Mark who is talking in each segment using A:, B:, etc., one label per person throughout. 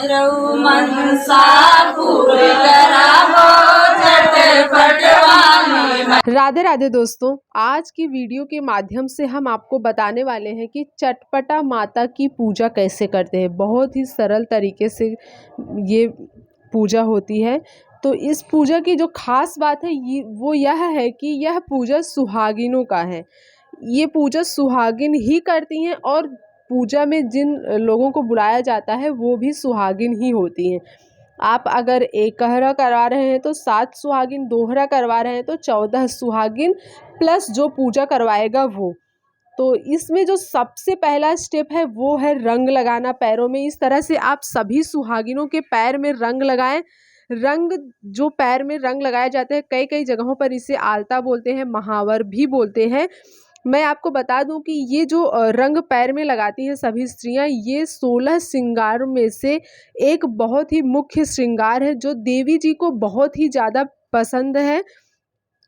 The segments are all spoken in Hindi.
A: रहू मनसा पूरी करावो झटपट वाली।
B: राधे राधे दोस्तों, आज की वीडियो के माध्यम से हम आपको बताने वाले हैं कि चटपटा माता की पूजा कैसे करते हैं। बहुत ही सरल तरीके से ये पूजा होती है। तो इस पूजा की जो खास बात है वो यह है कि यह पूजा सुहागिनों का है। ये पूजा सुहागिन ही करती हैं और पूजा में जिन लोगों को बुलाया जाता है वो भी सुहागिन ही होती हैं। आप अगर एकहरा करवा रहे हैं तो 7 सुहागिन, दोहरा करवा रहे हैं तो 14 सुहागिन प्लस जो पूजा करवाएगा वो। तो इसमें जो सबसे पहला स्टेप है वो है रंग लगाना पैरों में। इस तरह से आप सभी सुहागिनों के पैर में रंग लगाएं। रंग जो पैर में रंग लगाए जाते हैं, कई कई जगहों पर इसे आलता बोलते हैं, महावर भी बोलते हैं। मैं आपको बता दूं कि ये जो रंग पैर में लगाती हैं सभी स्त्रियां, ये 16 श्रृंगार में से एक बहुत ही मुख्य श्रृंगार है जो देवी जी को बहुत ही ज़्यादा पसंद है।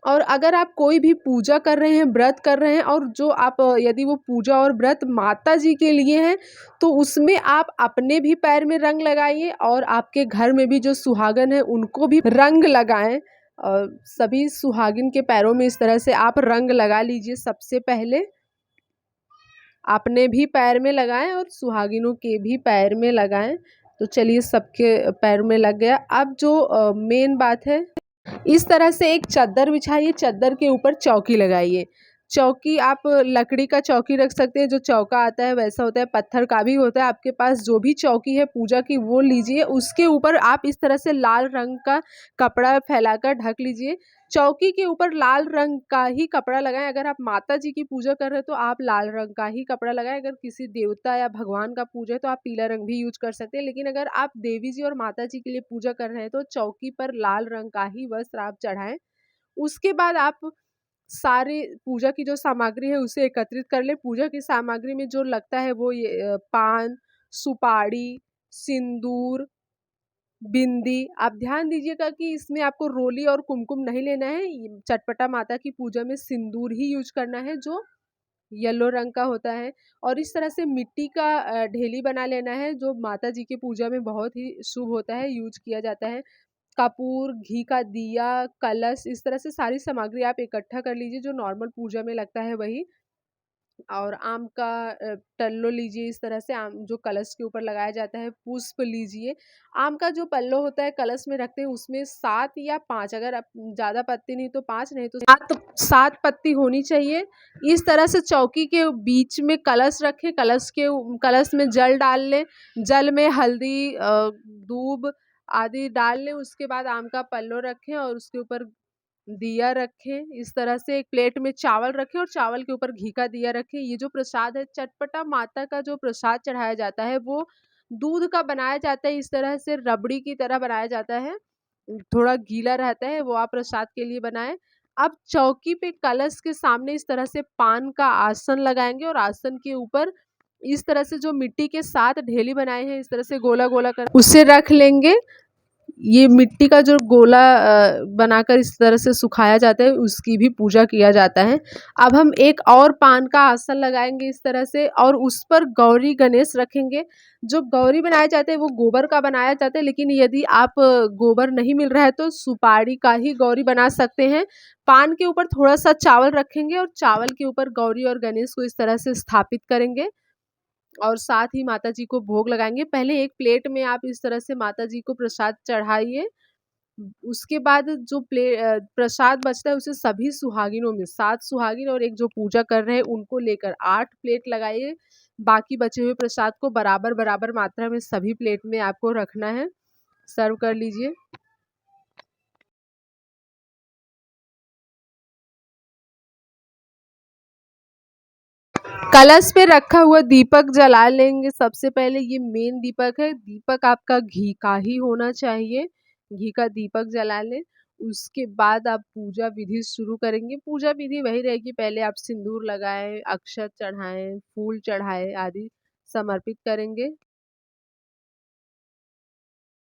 B: और अगर आप कोई भी पूजा कर रहे हैं, व्रत कर रहे हैं और जो आप यदि वो पूजा और व्रत माता जी के लिए है तो उसमें आप अपने भी पैर में रंग लगाइए और आपके घर में भी जो सुहागन है उनको भी रंग लगाएं। और सभी सुहागिन के पैरों में इस तरह से आप रंग लगा लीजिए। सबसे पहले अपने भी पैर में लगाएं और सुहागिनों के भी पैर में लगाएं। तो चलिए, सबके पैर में लग गया। अब जो मेन बात है, इस तरह से एक चादर बिछाइए, चादर के ऊपर चौकी लगाइए। चौकी आप लकड़ी का चौकी रख सकते हैं, जो चौका आता है वैसा होता है, पत्थर का भी होता है। आपके पास जो भी चौकी है पूजा की वो लीजिए। उसके ऊपर आप इस तरह से लाल रंग का कपड़ा फैलाकर ढक लीजिए। चौकी के ऊपर लाल रंग का ही कपड़ा लगाएं। अगर आप माता जी की पूजा कर रहे हैं तो आप लाल रंग का ही कपड़ा लगाएं। अगर किसी देवता या भगवान का पूजा है तो आप पीला रंग भी यूज कर सकते हैं। लेकिन अगर आप देवी जी और माता जी के लिए पूजा कर रहे हैं तो चौकी पर लाल रंग का ही वस्त्र आप चढ़ाएं। उसके बाद आप सारे पूजा की जो सामग्री है उसे एकत्रित कर ले। पूजा की सामग्री में जो लगता है वो ये पान, सुपारी, सिंदूर, बिंदी। आप ध्यान दीजिएगा कि इसमें आपको रोली और कुमकुम नहीं लेना है। चटपटा माता की पूजा में सिंदूर ही यूज करना है जो येलो रंग का होता है। और इस तरह से मिट्टी का ढेली बना लेना है जो माता जी की पूजा में बहुत ही शुभ होता है, यूज किया जाता है। कपूर, घी का दिया, कलश, इस तरह से सारी सामग्री आप इकट्ठा कर लीजिए जो नॉर्मल पूजा में लगता है वही। और आम का टल्लो लीजिए। इस तरह से आम जो कलश के ऊपर लगाया जाता है, पुष्प लीजिए। आम का जो पल्लो होता है कलश में रखते हैं उसमें 7 या 5, अगर आप ज़्यादा पत्ती नहीं तो 5, नहीं तो 7 पत्ती होनी चाहिए। इस तरह से चौकी के बीच में कलश रखें। कलश में जल डाल लें। जल में हल्दी, दूब आदि डाल लें। उसके बाद आम का पल्लो रखें और उसके ऊपर दिया रखें। इस तरह से एक प्लेट में चावल रखें और चावल के ऊपर घी का दिया रखें। ये जो प्रसाद है, चटपटा माता का जो प्रसाद चढ़ाया जाता है वो दूध का बनाया जाता है। इस तरह से रबड़ी की तरह बनाया जाता है, थोड़ा गीला रहता है। वो आप प्रसाद के लिए बनाएं। अब चौकी पे कलश के सामने इस तरह से पान का आसन लगाएंगे और आसन के ऊपर इस तरह से जो मिट्टी के 7 ढेली बनाए हैं इस तरह से गोला गोला कर उसे रख लेंगे। ये मिट्टी का जो गोला बनाकर इस तरह से सुखाया जाता है उसकी भी पूजा किया जाता है। अब हम एक और पान का आसन लगाएंगे इस तरह से और उस पर गौरी गणेश रखेंगे। जो गौरी बनाया जाता है वो गोबर का बनाया जाता है, लेकिन यदि आप गोबर नहीं मिल रहा है तो सुपारी का ही गौरी बना सकते हैं। पान के ऊपर थोड़ा सा चावल रखेंगे और चावल के ऊपर गौरी और गणेश को इस तरह से स्थापित करेंगे और साथ ही माता जी को भोग लगाएंगे। पहले एक प्लेट में आप इस तरह से माता जी को प्रसाद चढ़ाइए। उसके बाद जो प्रसाद बचता है उसे सभी सुहागिनों में, 7 सुहागिन और एक जो पूजा कर रहे हैं उनको लेकर 8 प्लेट लगाइए। बाकी बचे हुए प्रसाद को बराबर बराबर मात्रा में सभी प्लेट में आपको रखना है। सर्व कर लीजिए। कलश पे रखा हुआ दीपक जला लेंगे। सबसे पहले ये मेन दीपक है। दीपक आपका घी का ही होना चाहिए। घी का दीपक जला लें। उसके बाद आप पूजा विधि शुरू करेंगे। पूजा विधि वही रहेगी, पहले आप सिंदूर लगाएं, अक्षत चढ़ाएं, फूल चढ़ाएं आदि समर्पित करेंगे।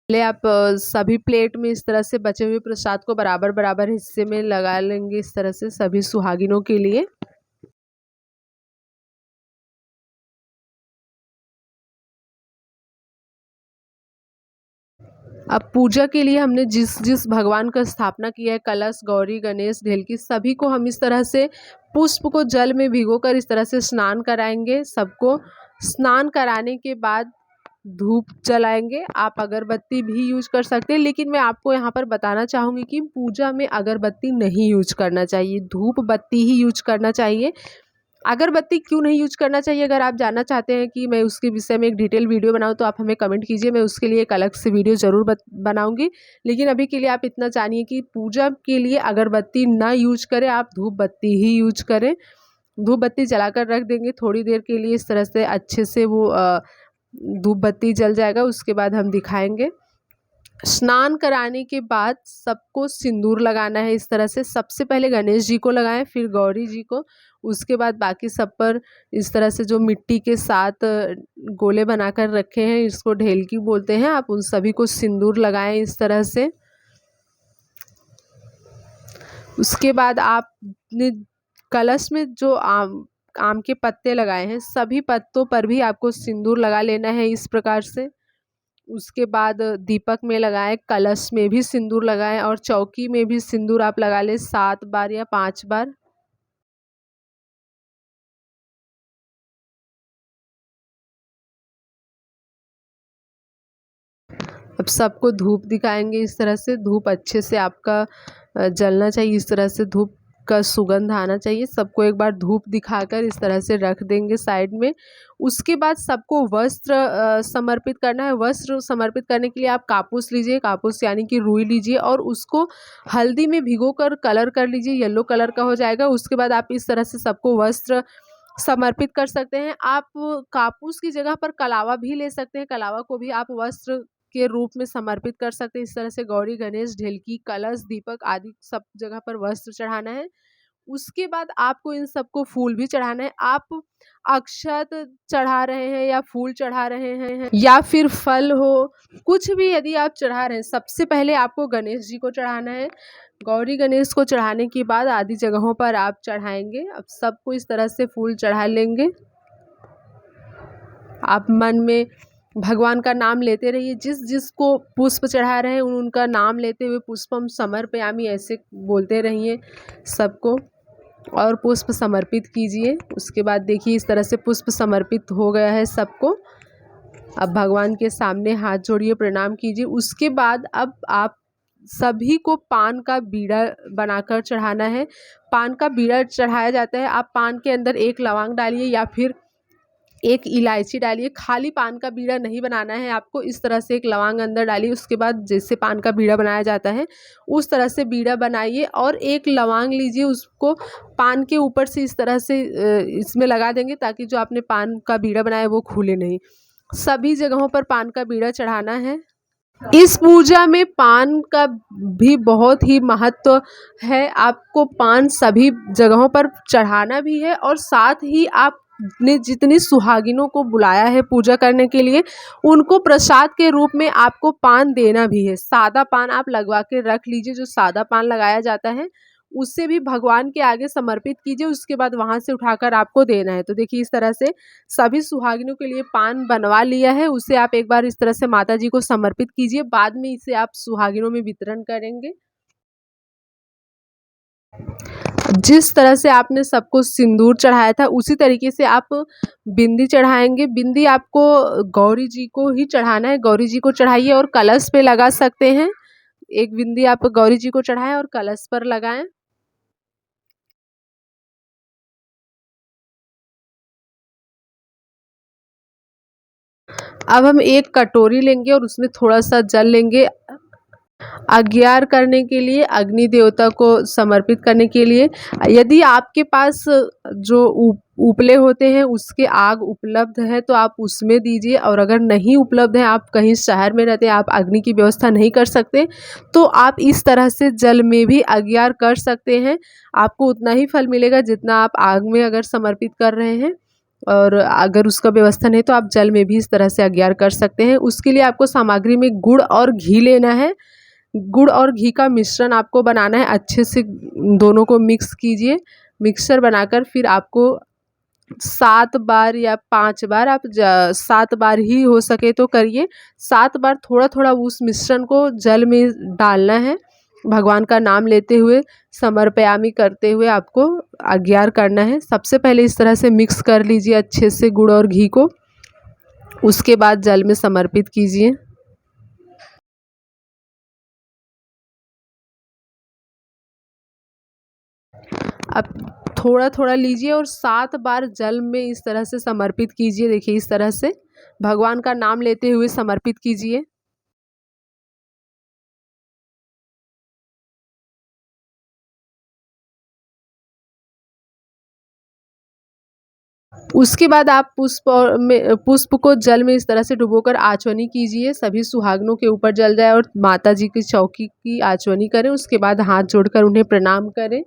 B: पहले आप सभी प्लेट में इस तरह से बचे हुए प्रसाद को बराबर बराबर हिस्से में लगा लेंगे, इस तरह से सभी सुहागिनों के लिए। अब पूजा के लिए हमने जिस जिस भगवान का स्थापना किया है, कलश, गौरी, गणेश, ढेलकी, सभी को हम इस तरह से पुष्प को जल में भिगोकर इस तरह से स्नान कराएंगे। सबको स्नान कराने के बाद धूप जलाएंगे। आप अगरबत्ती भी यूज कर सकते हैं, लेकिन मैं आपको यहाँ पर बताना चाहूँगी कि पूजा में अगरबत्ती नहीं यूज करना चाहिए, धूप बत्ती ही यूज करना चाहिए। अगरबत्ती क्यों नहीं यूज करना चाहिए, अगर आप जानना चाहते हैं कि मैं उसके विषय में एक डिटेल वीडियो बनाऊं तो आप हमें कमेंट कीजिए, मैं उसके लिए एक अलग से वीडियो ज़रूर बनाऊंगी। लेकिन अभी के लिए आप इतना जानिए कि पूजा के लिए अगरबत्ती ना यूज करें, आप धूप बत्ती ही यूज करें। धूप बत्ती जलाकर रख देंगे थोड़ी देर के लिए, इस तरह से अच्छे से वो धूप बत्ती जल जाएगा। उसके बाद हम दिखाएंगे। स्नान कराने के बाद सबको सिंदूर लगाना है इस तरह से। सबसे पहले गणेश जी को लगाएं, फिर गौरी जी को, उसके बाद बाकी सब पर इस तरह से जो मिट्टी के साथ गोले बनाकर रखे हैं, इसको ढेलकी बोलते हैं, आप उन सभी को सिंदूर लगाएं इस तरह से। उसके बाद आपने कलश में जो आम के पत्ते लगाए हैं, सभी पत्तों पर भी आपको सिंदूर लगा लेना है इस प्रकार से। उसके बाद दीपक में लगाएं, कलश में भी सिंदूर लगाएं और चौकी में भी सिंदूर आप लगा लें 7 बार या 5 बार। अब सबको धूप दिखाएंगे इस तरह से। धूप अच्छे से आपका जलना चाहिए, इस तरह से धूप का सुगंध आना चाहिए। सबको एक बार धूप दिखाकर इस तरह से रख देंगे साइड में। उसके बाद सबको वस्त्र समर्पित करना है। वस्त्र समर्पित करने के लिए आप कापूस लीजिए, कापूस यानी कि रुई लीजिए और उसको हल्दी में भिगोकर कलर कर लीजिए, येलो कलर का हो जाएगा। उसके बाद आप इस तरह से सबको वस्त्र समर्पित कर सकते हैं। आप कापूस की जगह पर कलावा भी ले सकते हैं, कलावा को भी आप वस्त्र के रूप में समर्पित कर सकते हैं। इस तरह से गौरी, गणेश, ढेलकी, कलश, दीपक आदि सब जगह पर वस्त्र चढ़ाना है। उसके बाद आपको इन सबको फूल भी चढ़ाना है। आप अक्षत चढ़ा रहे हैं या फूल चढ़ा रहे हैं या फिर फल हो, कुछ भी यदि आप चढ़ा रहे हैं, सबसे पहले आपको गणेश जी को चढ़ाना है। गौरी गणेश को चढ़ाने के बाद आदि जगहों पर आप चढ़ाएंगे। अब सबको इस तरह से फूल चढ़ा लेंगे। आप मन में भगवान का नाम लेते रहिए। जिस जिसको पुष्प चढ़ा रहे हैं उनका नाम लेते हुए पुष्पम समर्पयामि ऐसे बोलते रहिए सबको और पुष्प समर्पित कीजिए। उसके बाद देखिए इस तरह से पुष्प समर्पित हो गया है सबको। अब भगवान के सामने हाथ जोड़िए, प्रणाम कीजिए। उसके बाद अब आप सभी को पान का बीड़ा बनाकर चढ़ाना है। पान का बीड़ा चढ़ाया जाता है। आप पान के अंदर एक लौंग डालिए या फिर एक इलायची डालिए। खाली पान का बीड़ा नहीं बनाना है आपको, इस तरह से एक लौंग अंदर डालिए। उसके बाद जैसे पान का बीड़ा बनाया जाता है उस तरह से बीड़ा बनाइए और एक लौंग लीजिए, उसको पान के ऊपर से इस तरह से इसमें लगा देंगे ताकि जो आपने पान का बीड़ा बनाया वो खुले नहीं। सभी जगहों पर पान का बीड़ा चढ़ाना है। इस पूजा में पान का भी बहुत ही महत्व है। आपको पान सभी जगहों पर चढ़ाना भी है और साथ ही आपने जितनी सुहागिनों को बुलाया है पूजा करने के लिए उनको प्रसाद के रूप में आपको पान देना भी है। सादा पान आप लगवा के रख लीजिए, जो सादा पान लगाया जाता है उससे भी भगवान के आगे समर्पित कीजिए। उसके बाद वहाँ से उठाकर आपको देना है। तो देखिए इस तरह से सभी सुहागिनों के लिए पान बनवा लिया है, उसे आप एक बार इस तरह से माता जी को समर्पित कीजिए। बाद में इसे आप सुहागिनों में वितरण करेंगे। जिस तरह से आपने सबको सिंदूर चढ़ाया था उसी तरीके से आप बिंदी चढ़ाएंगे। बिंदी आपको गौरी जी को ही चढ़ाना है, गौरी जी को चढ़ाइए और कलश पे लगा सकते हैं। एक बिंदी आप गौरी जी को चढ़ाएं और कलश पर लगाएं। अब हम एक कटोरी लेंगे और उसमें थोड़ा सा जल लेंगे अग्यार करने के लिए, अग्नि देवता को समर्पित करने के लिए। यदि आपके पास जो उपले होते हैं उसके आग उपलब्ध है तो आप उसमें दीजिए, और अगर नहीं उपलब्ध है, आप कहीं शहर में रहते हैं, आप अग्नि की व्यवस्था नहीं कर सकते, तो आप इस तरह से जल में भी अग्यार कर सकते हैं। आपको उतना ही फल मिलेगा जितना आप आग में अगर समर्पित कर रहे हैं, और अगर उसका व्यवस्था नहीं तो आप जल में भी इस तरह से अग्यार कर सकते हैं। उसके लिए आपको सामग्री में गुड़ और घी लेना है। गुड़ और घी का मिश्रण आपको बनाना है। अच्छे से दोनों को मिक्स कीजिए। मिक्सचर बनाकर फिर आपको 7 बार या 5 बार, आप 7 बार ही हो सके तो करिए। 7 बार थोड़ा-थोड़ा उस मिश्रण को जल में डालना है। भगवान का नाम लेते हुए, समर्पयामि करते हुए आपको अज्ञार करना है। सबसे पहले इस तरह से मिक्स कर लीजिए अच्छे से गुड़ और घी को, उसके बाद जल में समर्पित कीजिए। अब थोड़ा-थोड़ा लीजिए और 7 बार जल में इस तरह से समर्पित कीजिए। देखिए इस तरह से भगवान का नाम लेते हुए समर्पित कीजिए। उसके बाद आप पुष्प को जल में इस तरह से डुबोकर आचमनी कीजिए। सभी सुहागनों के ऊपर जल जाए और माता जी की चौकी की आचमनी करें। उसके बाद हाथ जोड़कर उन्हें प्रणाम करें।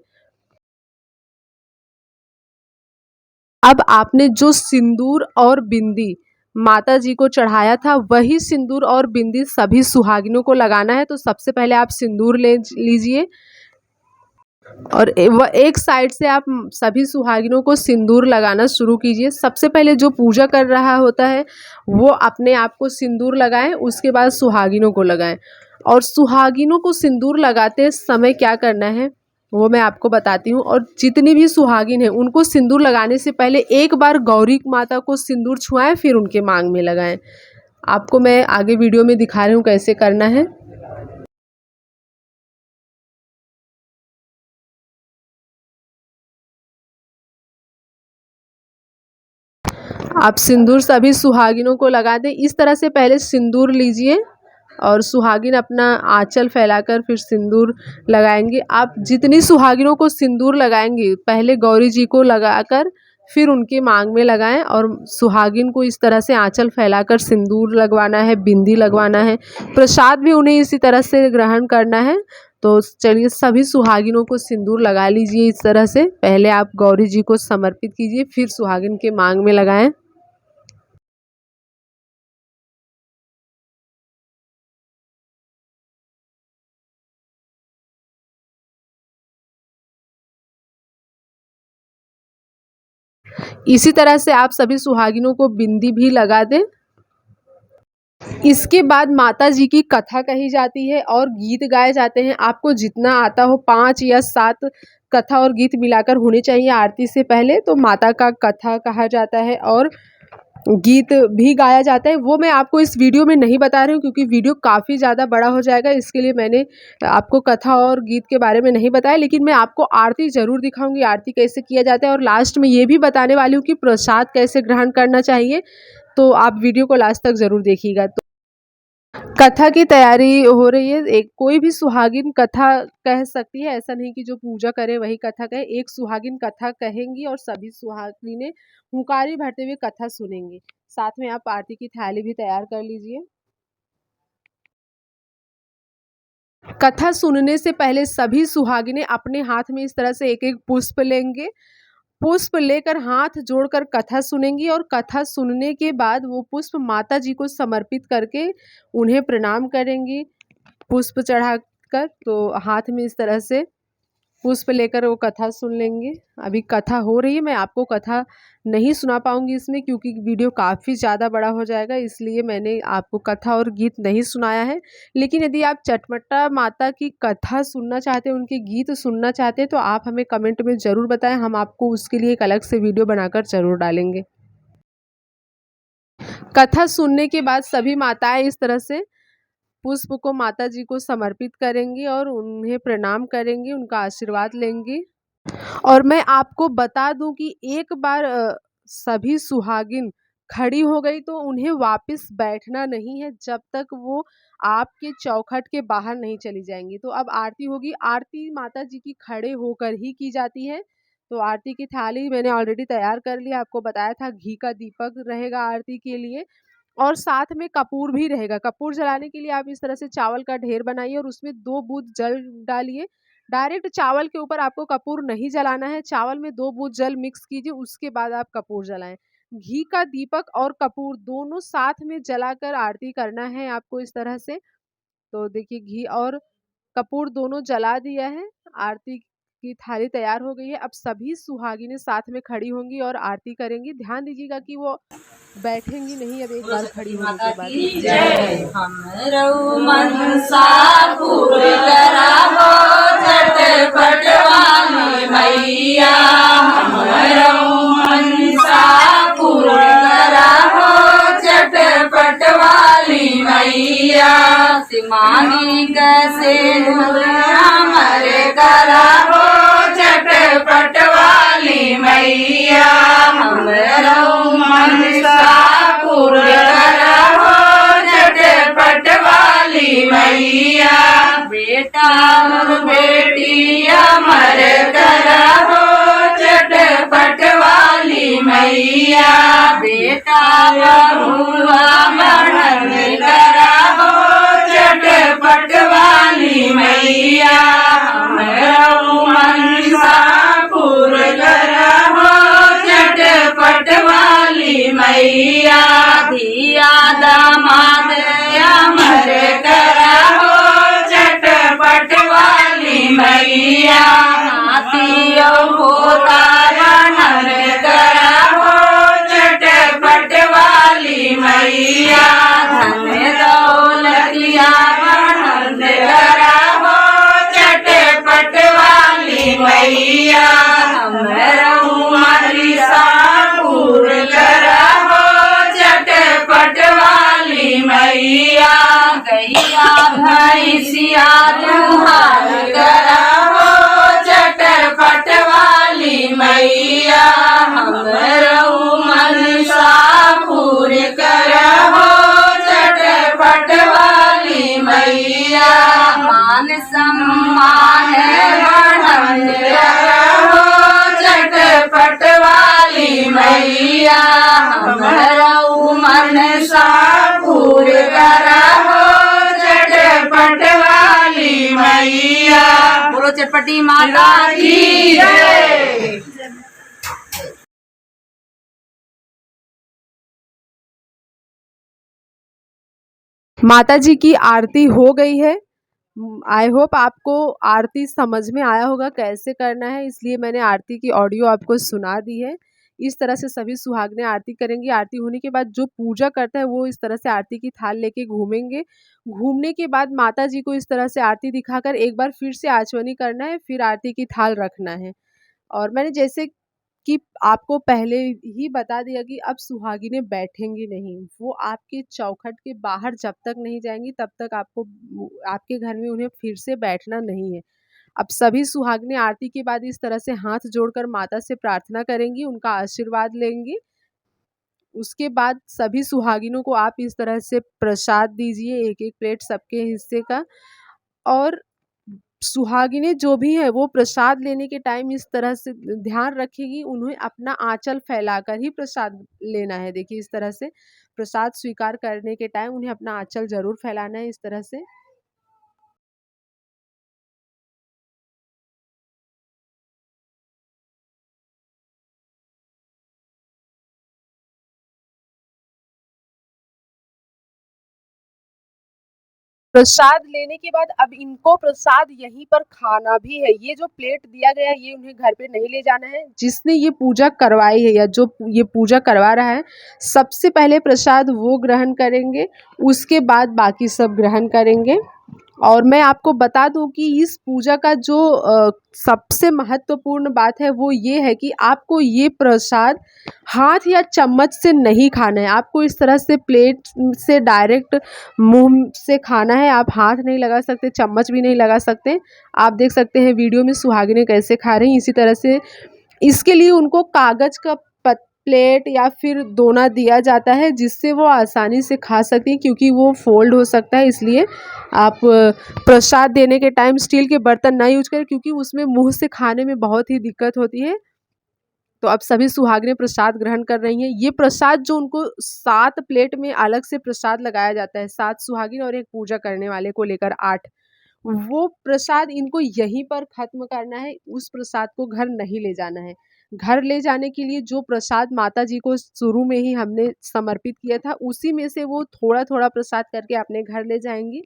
B: अब आपने जो सिंदूर और बिंदी माता जी को चढ़ाया था, वही सिंदूर और बिंदी सभी सुहागिनों को लगाना है। तो सबसे पहले आप सिंदूर ले लीजिए और वह एक साइड से आप सभी सुहागिनों को सिंदूर लगाना शुरू कीजिए। सबसे पहले जो पूजा कर रहा होता है वो अपने आप को सिंदूर लगाएं, उसके बाद सुहागिनों को लगाएं। और सुहागिनों को सिंदूर लगाते समय क्या करना है वो मैं आपको बताती हूँ। और जितनी भी सुहागिन है उनको सिंदूर लगाने से पहले एक बार गौरी माता को सिंदूर छुआएं, फिर उनके मांग में लगाएं। आपको मैं आगे वीडियो में दिखा रही हूँ कैसे करना है। आप सिंदूर सभी सुहागिनों को लगा दें। इस तरह से पहले सिंदूर लीजिए और सुहागिन अपना आंचल फैलाकर फिर सिंदूर लगाएंगे। आप जितनी सुहागिनों को सिंदूर लगाएंगे पहले गौरी जी को लगाकर फिर उनके मांग में लगाएं। और सुहागिन को इस तरह से आंचल फैलाकर सिंदूर लगवाना है, बिंदी लगवाना है। प्रसाद भी उन्हें इसी तरह से ग्रहण करना है। तो चलिए सभी सुहागिनों को सिंदूर लगा लीजिए। इस तरह से पहले आप गौरी जी को समर्पित कीजिए, फिर सुहागिन के मांग में लगाएं। इसी तरह से आप सभी सुहागिनों को बिंदी भी लगा दें। इसके बाद माता जी की कथा कही जाती है और गीत गाए जाते हैं। आपको जितना आता हो 5 या 7 कथा और गीत मिलाकर होने चाहिए आरती से पहले। तो माता का कथा कहा जाता है और गीत भी गाया जाता है। वो मैं आपको इस वीडियो में नहीं बता रही हूँ क्योंकि वीडियो काफ़ी ज़्यादा बड़ा हो जाएगा। इसके लिए मैंने आपको कथा और गीत के बारे में नहीं बताया, लेकिन मैं आपको आरती ज़रूर दिखाऊंगी, आरती कैसे किया जाता है। और लास्ट में ये भी बताने वाली हूँ कि प्रसाद कैसे ग्रहण करना चाहिए। तो आप वीडियो को लास्ट तक ज़रूर देखिएगा। तो कथा की तैयारी हो रही है। एक कोई भी सुहागिन कथा कह सकती है, ऐसा नहीं कि जो पूजा करे वही कथा कहे। एक सुहागिन कथा कहेंगी और सभी सुहागिनें हुंकारी भरते हुए कथा सुनेंगी। साथ में आप आरती की थाली भी तैयार कर लीजिए। कथा सुनने से पहले सभी सुहागिनें अपने हाथ में इस तरह से एक एक पुष्प लेंगे। पुष्प लेकर हाथ जोड़कर कथा सुनेंगी और कथा सुनने के बाद वो पुष्प माता जी को समर्पित करके उन्हें प्रणाम करेंगी पुष्प चढ़ाकर। तो हाथ में इस तरह से पुष्प लेकर वो कथा सुन लेंगे। अभी कथा हो रही है, मैं आपको कथा नहीं सुना पाऊंगी इसमें क्योंकि वीडियो काफ़ी ज़्यादा बड़ा हो जाएगा, इसलिए मैंने आपको कथा और गीत नहीं सुनाया है। लेकिन यदि आप चटपटा माता की कथा सुनना चाहते हैं, उनके गीत सुनना चाहते हैं, तो आप हमें कमेंट में ज़रूर बताएं। हम आपको उसके लिए एक अलग से वीडियो बनाकर ज़रूर डालेंगे। कथा सुनने के बाद सभी माताएं इस तरह से पुष्प को माता जी को समर्पित करेंगी और उन्हें प्रणाम करेंगी, उनका आशीर्वाद लेंगी। और मैं आपको बता दूं कि एक बार सभी सुहागिन खड़ी हो गई तो उन्हें वापस बैठना नहीं है जब तक वो आपके चौखट के बाहर नहीं चली जाएंगी। तो अब आरती होगी। आरती माता जी की खड़े होकर ही की जाती है। तो आरती की थाली मैंने ऑलरेडी तैयार कर लिया, आपको बताया था। घी का दीपक रहेगा आरती के लिए और साथ में कपूर भी रहेगा। कपूर जलाने के लिए आप इस तरह से चावल का ढेर बनाइए और उसमें 2 बूंद जल डालिए। डायरेक्ट चावल के ऊपर आपको कपूर नहीं जलाना है। चावल में 2 बूंद जल मिक्स कीजिए, उसके बाद आप कपूर जलाएं। घी का दीपक और कपूर दोनों साथ में जलाकर आरती करना है आपको इस तरह से। तो देखिए घी और कपूर दोनों जला दिया है। आरती की थाली तैयार हो गई है। अब सभी सुहागिनें साथ में खड़ी होंगी और आरती करेंगी। ध्यान दीजिएगा कि वो बैठेंगी नहीं अब एक
A: बोलो
B: बार
A: सरस्वती
B: खड़ी होने
A: माता
B: के बाद।
A: की जय। हमरऊ मनसा पूरी करावो झटपट वाली मैया। हमरऊ मनसा पूरी करावो झटपट वाली मैया। सिमानी कैसे हमर करावो झटपट वाली मैया। हमरऊ मनसा पूरी करावो झटपट वाली मैया। बेटा और बेटी अमर करावो झटपट वाली मैया। बेटा बहुआ मरण करावो झटपट वाली मैया। हमरऊ मनसा पूरी करावो झटपट वाली मैया। धिया दामाद अमर करावो झटपट वाली मैया। नाती पोता बनर करावो झटपट वाली मैया। धन दौलतिया बनर करावो झटपट वाली मैया। हमरऊ मनसा पूरी करावो झटपट वाली मैया। गैया भैंसिया दुहार करावो झटपट वाली मैया। हमरऊ मनसा पूरी करावो झटपट वाली मैया। मान सम्मान बढ़न करावो झटपट वाली मैया। हमरऊ मनसा पूरी करावो झटपट वाली मैया। बोलो चटपटी माता की जय।
B: माता जी की आरती हो गई है। आई होप आपको आरती समझ में आया होगा कैसे करना है, इसलिए मैंने आरती की ऑडियो आपको सुना दी है। इस तरह से सभी सुहागनें आरती करेंगी। आरती होने के बाद जो पूजा करता है वो इस तरह से आरती की थाल लेके घूमेंगे। घूमने के बाद माता जी को इस तरह से आरती दिखाकर एक बार फिर से आचमनी करना है, फिर आरती की थाल रखना है। और मैंने जैसे कि आपको पहले ही बता दिया कि अब सुहागिनें बैठेंगी नहीं, वो आपके चौखट के बाहर जब तक नहीं जाएंगी तब तक आपको आपके घर में उन्हें फिर से बैठना नहीं है। अब सभी सुहागिनें आरती के बाद इस तरह से हाथ जोड़कर माता से प्रार्थना करेंगी, उनका आशीर्वाद लेंगी। उसके बाद सभी सुहागिनों को आप इस तरह से प्रसाद दीजिए, एक एक प्लेट सबके हिस्से का। और सुहागिनें जो भी है वो प्रसाद लेने के टाइम इस तरह से ध्यान रखेगी, उन्हें अपना आंचल फैलाकर ही प्रसाद लेना है। देखिए इस तरह से प्रसाद स्वीकार करने के टाइम उन्हें अपना आंचल जरूर फैलाना है इस तरह से। प्रसाद लेने के बाद अब इनको प्रसाद यहीं पर खाना भी है। ये जो प्लेट दिया गया है ये उन्हें घर पे नहीं ले जाना है। जिसने ये पूजा करवाई है या जो ये पूजा करवा रहा है, सबसे पहले प्रसाद वो ग्रहण करेंगे, उसके बाद बाकी सब ग्रहण करेंगे। और मैं आपको बता दूं कि इस पूजा का जो सबसे महत्वपूर्ण बात है वो ये है कि आपको ये प्रसाद हाथ या चम्मच से नहीं खाना है। आपको इस तरह से प्लेट से डायरेक्ट मुंह से खाना है। आप हाथ नहीं लगा सकते, चम्मच भी नहीं लगा सकते। आप देख सकते हैं वीडियो में सुहागिनें कैसे खा रही हैं। इसी तरह से इसके लिए उनको कागज का प्लेट या फिर दोना दिया जाता है जिससे वो आसानी से खा सकती हैं, क्योंकि वो फोल्ड हो सकता है। इसलिए आप प्रसाद देने के टाइम स्टील के बर्तन ना यूज करें, क्योंकि उसमें मुंह से खाने में बहुत ही दिक्कत होती है। तो अब सभी सुहागिनें प्रसाद ग्रहण कर रही हैं। ये प्रसाद जो उनको 7 प्लेट में अलग से प्रसाद लगाया जाता है, 7 सुहागिन और एक पूजा करने वाले को लेकर 8, वो प्रसाद इनको यहीं पर खत्म करना है। उस प्रसाद को घर नहीं ले जाना है। घर ले जाने के लिए जो प्रसाद माता जी को शुरू में ही हमने समर्पित किया था, उसी में से वो थोड़ा थोड़ा प्रसाद करके अपने घर ले जाएंगी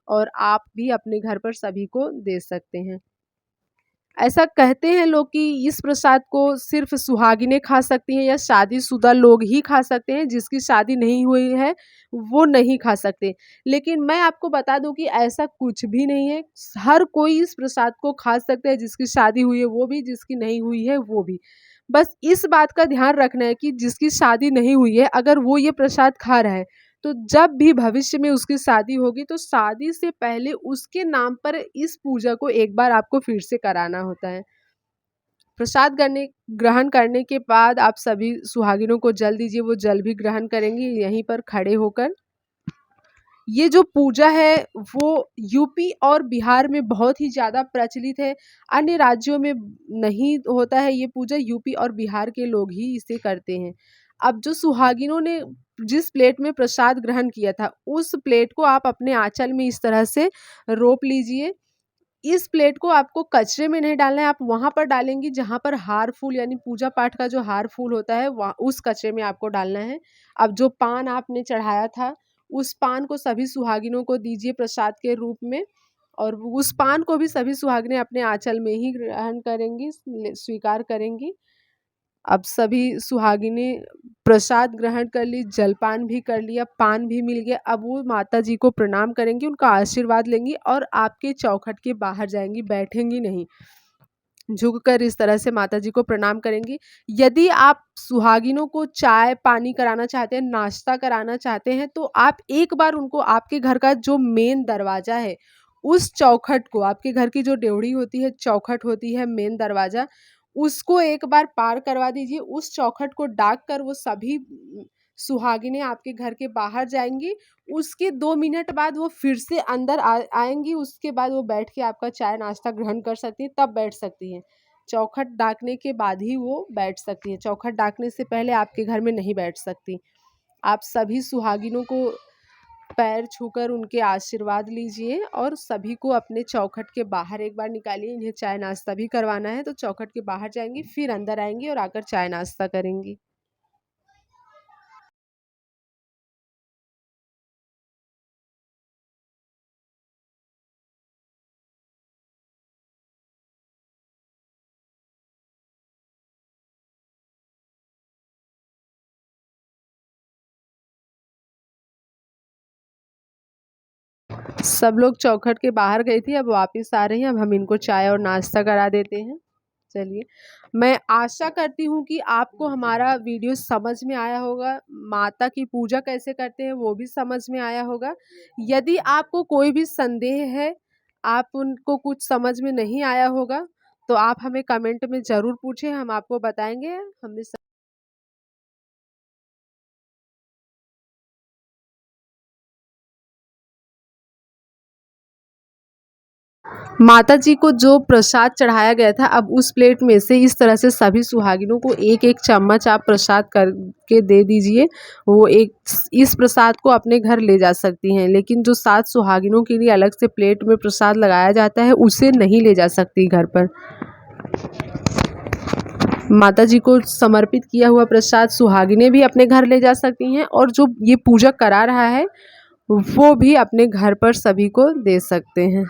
B: और आप भी अपने घर पर सभी को दे सकते हैं। ऐसा कहते हैं लोग कि इस प्रसाद को सिर्फ सुहागिनें खा सकती हैं या शादीशुदा लोग ही खा सकते हैं, जिसकी शादी नहीं हुई है वो नहीं खा सकते। लेकिन मैं आपको बता दूं कि ऐसा कुछ भी नहीं है, हर कोई इस प्रसाद को खा सकता है, जिसकी शादी हुई है वो भी, जिसकी नहीं हुई है वो भी। बस इस बात का ध्यान रखना है कि जिसकी शादी नहीं हुई है अगर वो ये प्रसाद खा रहा है, तो जब भी भविष्य में उसकी शादी होगी तो शादी से पहले उसके नाम पर इस पूजा को एक बार आपको फिर से कराना होता है। प्रसाद ग्रहण करने के बाद आप सभी सुहागिनों को जल दीजिए, वो जल भी ग्रहण करेंगी यहीं पर खड़े होकर। ये जो पूजा है वो यूपी और बिहार में बहुत ही ज़्यादा प्रचलित है, अन्य राज्यों में नहीं होता है ये पूजा, यूपी और बिहार के लोग ही इसे करते हैं। अब जो सुहागिनों ने जिस प्लेट में प्रसाद ग्रहण किया था, उस प्लेट को आप अपने आँचल में इस तरह से रोप लीजिए। इस प्लेट को आपको कचरे में नहीं डालना है, आप वहाँ पर डालेंगी जहाँ पर हार फूल यानी पूजा पाठ का जो हार फूल होता है वहाँ उस कचरे में आपको डालना है। अब जो पान आपने चढ़ाया था, उस पान को सभी सुहागिनों को दीजिए प्रसाद के रूप में, और उस पान को भी सभी सुहागिनें अपने आँचल में ही ग्रहण करेंगी, स्वीकार करेंगी। अब सभी सुहागिनें प्रसाद ग्रहण कर ली, जलपान भी कर लिया, पान भी मिल गया। अब वो माताजी को प्रणाम करेंगी, उनका आशीर्वाद लेंगी और आपके चौखट के बाहर जाएँगी, बैठेंगी नहीं। झुककर इस तरह से माताजी को प्रणाम करेंगी। यदि आप सुहागिनों को चाय पानी कराना चाहते हैं, नाश्ता कराना चाहते हैं, तो आप एक बार उनको आपके घर का जो मेन दरवाज़ा है, उस चौखट को, आपके घर की जो ड्योढ़ी होती है, चौखट होती है, मेन दरवाज़ा, उसको एक बार पार करवा दीजिए। उस चौखट को डाक कर वो सभी सुहागिनें आपके घर के बाहर जाएँगी। उसके 2 मिनट बाद वो फिर से अंदर आएँगी, उसके बाद वो बैठ के आपका चाय नाश्ता ग्रहण कर सकती हैं, तब बैठ सकती हैं। चौखट डाकने के बाद ही वो बैठ सकती हैं, चौखट डाकने से पहले आपके घर में नहीं बैठ सकती। आप सभी सुहागिनों को पैर छूकर उनके आशीर्वाद लीजिए और सभी को अपने चौखट के बाहर एक बार निकालिए। इन्हें चाय नाश्ता भी करवाना है, तो चौखट के बाहर जाएँगी, फिर अंदर आएँगी और आकर चाय नाश्ता करेंगी। सब लोग चौखट के बाहर गई थी, अब वापस आ रही हैं। अब हम इनको चाय और नाश्ता करा देते हैं। चलिए, मैं आशा करती हूँ कि आपको हमारा वीडियो समझ में आया होगा, माता की पूजा कैसे करते हैं वो भी समझ में आया होगा। यदि आपको कोई भी संदेह है, आप उनको कुछ समझ में नहीं आया होगा, तो आप हमें कमेंट में ज़रूर पूछें, हम आपको बताएँगे। हमने माताजी को जो प्रसाद चढ़ाया गया था, अब उस प्लेट में से इस तरह से सभी सुहागिनों को एक-एक चम्मच आप प्रसाद करके दे दीजिए। वो एक इस प्रसाद को अपने घर ले जा सकती हैं, लेकिन जो 7 सुहागिनों के लिए अलग से प्लेट में प्रसाद लगाया जाता है, उसे नहीं ले जा सकती घर पर। माताजी को समर्पित किया हुआ प्रसाद सुहागिनें भी अपने घर ले जा सकती हैं, और जो ये पूजा करा रहा है, वो भी अपने घर पर सभी को दे सकते हैं।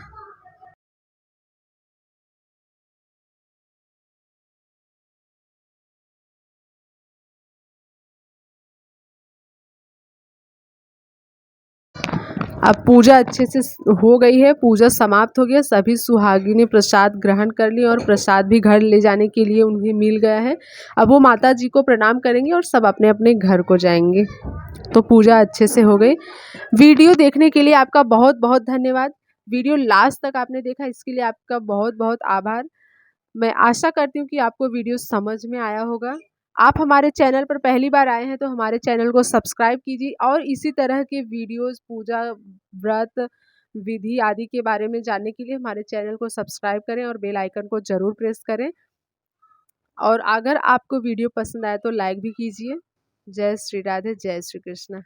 B: अब पूजा अच्छे से हो गई है, पूजा समाप्त हो गया, सभी सुहागिनें प्रसाद ग्रहण कर ली और प्रसाद भी घर ले जाने के लिए उन्हें मिल गया है। अब वो माता जी को प्रणाम करेंगी और सब अपने अपने घर को जाएंगे। तो पूजा अच्छे से हो गई। वीडियो देखने के लिए आपका बहुत बहुत धन्यवाद। वीडियो लास्ट तक आपने देखा, इसके लिए आपका बहुत बहुत आभार। मैं आशा करती हूँ कि आपको वीडियो समझ में आया होगा। आप हमारे चैनल पर पहली बार आए हैं तो हमारे चैनल को सब्सक्राइब कीजिए, और इसी तरह के वीडियोस, पूजा, व्रत, विधि आदि के बारे में जानने के लिए हमारे चैनल को सब्सक्राइब करें और बेल आइकन को ज़रूर प्रेस करें। और अगर आपको वीडियो पसंद आए तो लाइक भी कीजिए। जय श्री राधे, जय श्री कृष्ण।